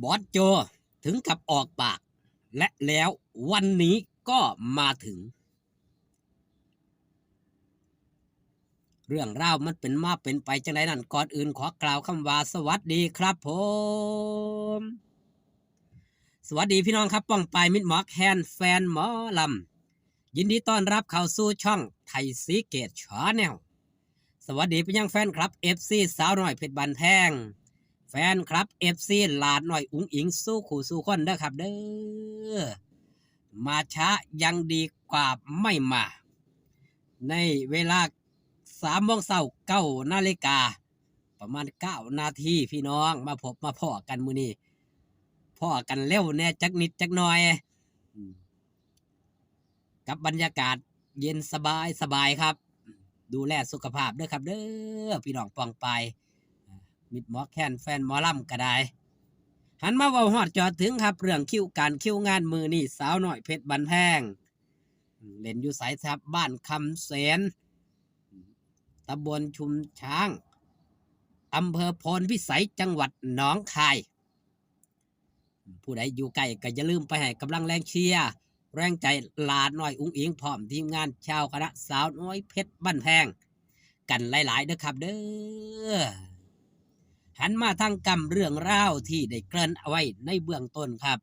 บอสโจถึงกับออกปากและแล้ววันนี้ก็มาถึงเรื่องราวมันเป็นมาเป็นไปจังไดนั่นก่อนอื่นขอกล่าวคำว่าสวัสดีครับผมสวัสดีพี่น้องครับป้องปายมิตรหมอแคนแฟนหมอลำยินดีต้อนรับเข้าสู่ช่องไทยสีเกตชาแนลสวัสดีไปยังแฟนครับเอฟซีสาวน้อยเพชรบันแพงแฟนครับเอฟซีหลาดหน่อยอุ๋งอิงสู้ขู่สู้คนเด้อครับเด้อมาช้ายังดีกว่าไม่มา ในเวลา3 โมงเช้า 9 นาฬิกาประมาณ9 นาทีพี่น้องมาพบมาพ่อกันมื้อนี้พ่อกันเร็วแน่จักนิดจักหน่อยกับบรรยากาศเย็นสบายสบายครับดูแลสุขภาพด้วยครับเด้อพี่น้องปองไปมิดหมอแคนแฟนหมอลำก็ได้หันมาเว้าฮอดจอดถึงครับเรื่องคิวงานมือนี่สาวน้อยเพชรบันแพงเล่นอยู่สายทับบ้านคำแสนตำบลชุมช้างอำเภอพรพิสัยจังหวัดหนองคายผู้ใดอยู่ใกล้ก็อย่าลืมไปให้กำลังแรงเชียร์แรงใจหลาน้อยอุ้งอิงพร้อมทีมงานชาวคณะสาวน้อยเพชรบ้านแพงกันหลายๆเด้อครับเด้อหันมาทางกรรมเรื่องราวที่ได้เกริ่นเอาไว้ในเบื้องต้นครับ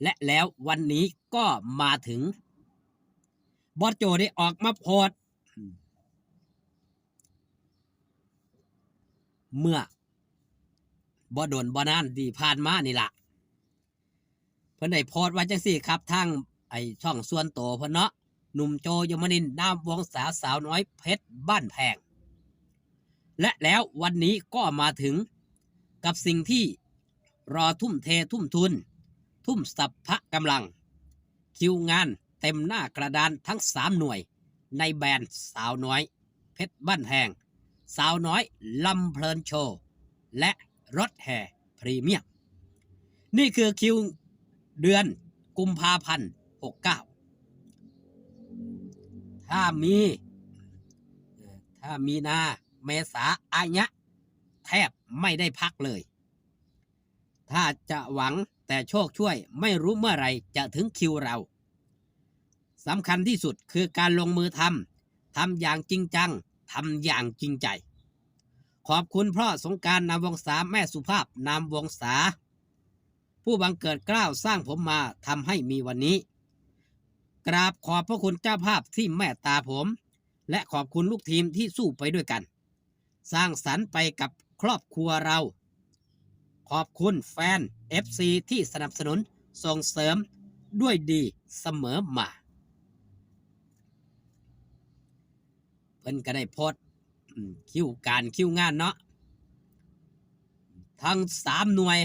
และแล้ววันนี้ก็มาถึงบอสโจได้ออกมาโพสต์เมื่อบ่โดนบ่นานที่ผ่านมานี่ล่ะเพิ่นได้โพสต์ว่าจังซี่ครับทางไอ้ช่องส่วนตัวเพิ่นเนาะหนุ่มโจยมนินทร์นามวงศาสาวน้อยเพชรบ้านแพงและแล้ววันนี้ก็มาถึงกับสิ่งที่รอทุ่มเททุ่มทุนทุ่มสัพพะกำลังคิวงานเต็มหน้ากระดานทั้ง3หน่วยในแบรนด์สาวน้อยเพชรบ้านแพงสาวน้อยลำเพลินโชว์และรถแห่พรีเมียมนี่คือคิวเดือนกุมภาพันธ์69ถ้ามีนาเมษาอาญะแทบไม่ได้พักเลยถ้าจะหวังแต่โชคช่วยไม่รู้เมื่อไรจะถึงคิวเราสำคัญที่สุดคือการลงมือทำอย่างจริงจังทำอย่างจริงใจขอบคุณพ่อสงกรานต์นามวงศาแม่สุภาพนามวงศาผู้บังเกิดเกล้าสร้างผมมาทำให้มีวันนี้กราบขอบพระคุณเจ้าภาพที่เมตตาผมและขอบคุณลูกทีมที่สู้ไปด้วยกันสร้างสรรค์ไปกับครอบครัวเราขอบคุณแฟน FC ที่สนับสนุนส่งเสริมด้วยดีเสมอมาเพิ่นก็ได้โพสต์คิวงานเนาะทั้ง3หน่วย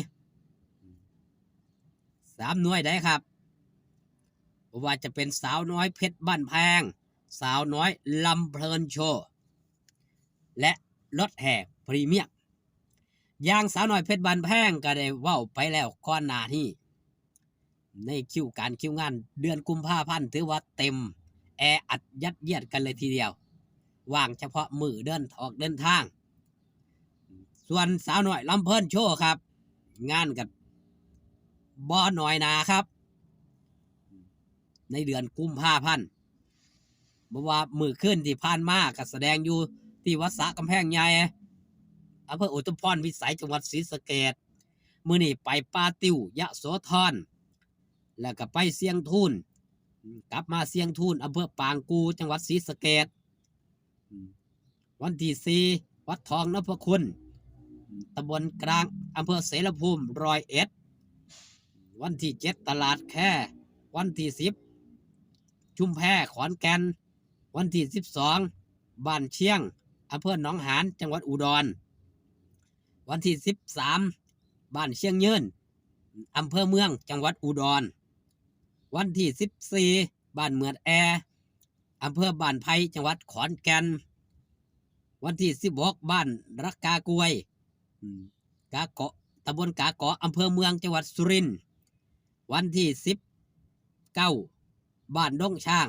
ได้ครับว่าจะเป็นสาวน้อยเพชรบ้านแพงสาวน้อยลำเพลินโชว์และรถแห่พรีเมียมอย่างสาวน้อยเพชรบ้านแพงก็ได้เว้าไปแล้วก่อนหน้านี้ในคิวงานเดือนกุมภาพันธ์ถือว่าเต็มแออัดยัดเยียดกันเลยทีเดียวว่างเฉพาะมือเดินทางส่วนสาวน้อยลำเพลินโชว์ครับงานกับบ่หน่อยนาครับในเดือนกุมภาพันธ์เพราะว่ามือขึ้นที่ผ่านมาก็แสดงอยู่ที่วัดสระกำแพงใหญ่อำเภออุทุมพรพิสัยจังหวัดศรีสะเกษมื้อนี้ไปป่าติ้วยะโสธรแล้วก็ไปเสียงทูนกลับมาเสียงทูนอำเภอปางกูจังหวัดศรีสะเกษวันที่4วัดทองนพคุณตำบลกลางอำเภอเสรภูมิ101วันที่7ตลาดแค่วันที่10ชุมแพขอนแก่นวันที่12บ้านเชียงอำเภอหนองหานจังหวัดอุดรวันที่13บ้านเชียงยืนอำเภอเมืองจังหวัดอุดรวันที่14บ้านเมืองแออำเภอบ้านไผ่จังหวัดขอนแก่นวันที่16บ้านรักกากวยกาเกาะตำบลกาเกาะอำเภอเมืองจังหวัดสุรินทร์วันที่19บ้านดงช้าง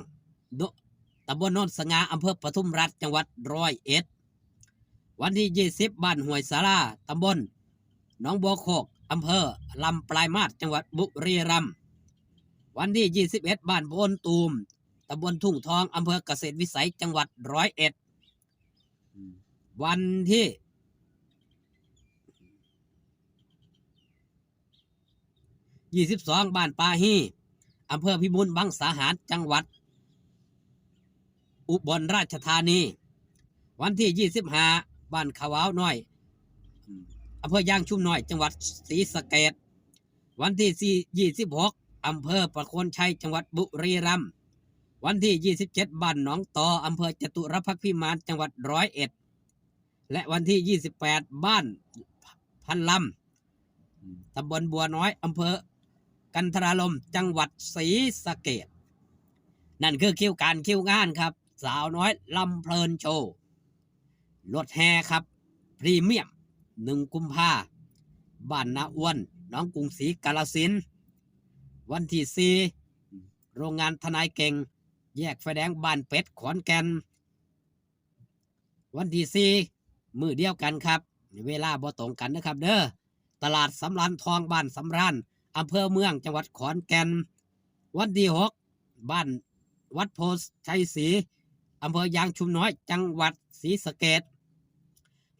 ตำบลโนนสง่าอำเภอปทุมรัฐจังหวัด101วันที่20บ้านห้วยสาราตำบลหนองบัวโคก อำเภอลำปลายมาศจังหวัดบุรีรัมย์วันที่21บ้านโพนตูมตำบลทุ่งทองอำเภอเกษตรวิสัยจังหวัด101วันที่22บ้านปาฮีอำเภอพิบูลมังสาหารจังหวัดอุบลราชธานีวันที่25บ้านขาวาวน้อยอำเภอยางชุ่มน้อยจังหวัดศรีสะเกษวันที่26อำเภอประโคนชัยจังหวัดบุรีรัมย์วันที่27บ้านหนองตออำเภอจตุรพักษ์พิมานจังหวัด101และวันที่28บ้านพันลำตำบลบัวน้อยอำเภอกันทราลมจังหวัดศรีสะเกษนั่นคือคิวงานครับสาวน้อยลำเพลินโชว์รถแห่ครับพรีเมียม1 กุมภาบ้านนาอ้วนหนองกรุงศรีกาฬสินธุ์วันที่4โรงงานทนายเก่งแยกไฟแดงบ้านเป็ดขอนแก่นวันที่4มื้อเดียวกันครับเวลาบ่ตรงกันนะครับเด้อตลาดสำรานทองบ้านสำรานอำเภอเมืองจังหวัดขอนแก่นวันที่6บ้านวัดโพชัยศรีอำเภอยางชุมน้อยจังหวัดศรีสะเกษ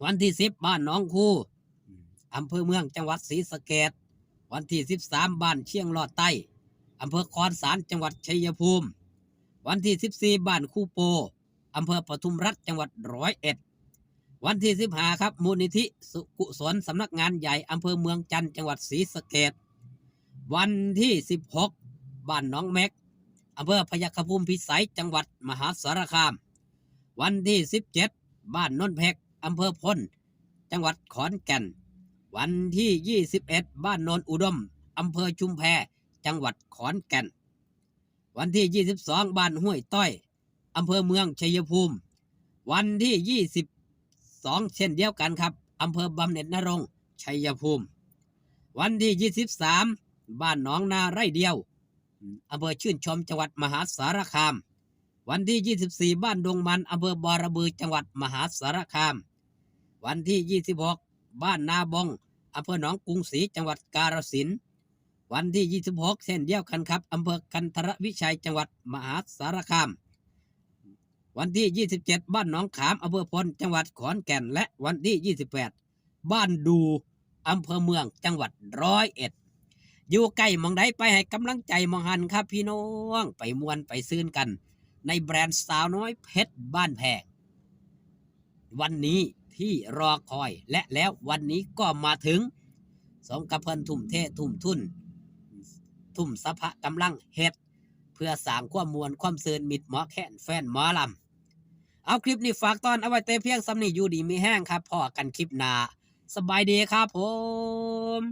วันที่10บ้านหนองคูอำเภอเมืองจังหวัดศรีสะเกษวันที่13บ้านเชียงรอดใต้อำเภอคอนสารจังหวัดชัยภูมิวันที่14บ้านคูโปอำเภอปทุมรัฐจังหวัด101วันที่15ครับมูลนิธิสุกุศลสำนักงานใหญ่อำเภอเมืองจันทร์จังหวัดศรีสะเกษวันที่16บ้านหนองแม็กอำเภอพยัคฆภูมิพิสัยจังหวัดมหาสารคามวันที่17บ้านนนเพกอำเภอพลจังหวัดขอนแก่นวันที่21บ้านโนนอุดมอำเภอชุมแพจังหวัดขอนแก่นวันที่22บ้านห้วยต้อยอำเภอเมืองชัยภูมิวันที่22เช่นเดียวกันครับอำเภอบำเหน็จนรงค์ชัยภูมิวันที่23บ้านหนองนาไร่เดียวอำเภอชื่นชมจังหวัดมหาสารคามวันที่24บ้านดงมันอำเภอบอระบือจังหวัดมหาสารคามวันที่26บ้านนาบงอำเภอหนองกรุงศรีจังหวัดกาฬสินธุ์วันที่26เช่นเดียวกันครับอำเภอกันทรวิชัยจังหวัดมหาสารคามวันที่27บ้านหนองขามอำเภอพลจังหวัดขอนแก่นและวันที่28บ้านดูอำเภอเมืองจังหวัด101อยู่ใกล้มองใดไปให้กำลังใจมองหันครับพี่น้องไปมวนไปซื้นกันในแบรนด์สาวน้อยเพชรบ้านแพงวันนี้ที่รอคอยและแล้ววันนี้ก็มาถึงสมกับเพิ่นทุ่มเททุ่มทุนทุ่มสภะกำลังเฮ็ดเพื่อสร้างความมวลความซื่นมิตรหมอแค้นแฟนหมอลำเอาคลิปนี้ฝากตอนเอาไว้แต่เพียงสำนี้อยู่ดีมีแห้งครับพอกันคลิปหน้าสบายดีครับผม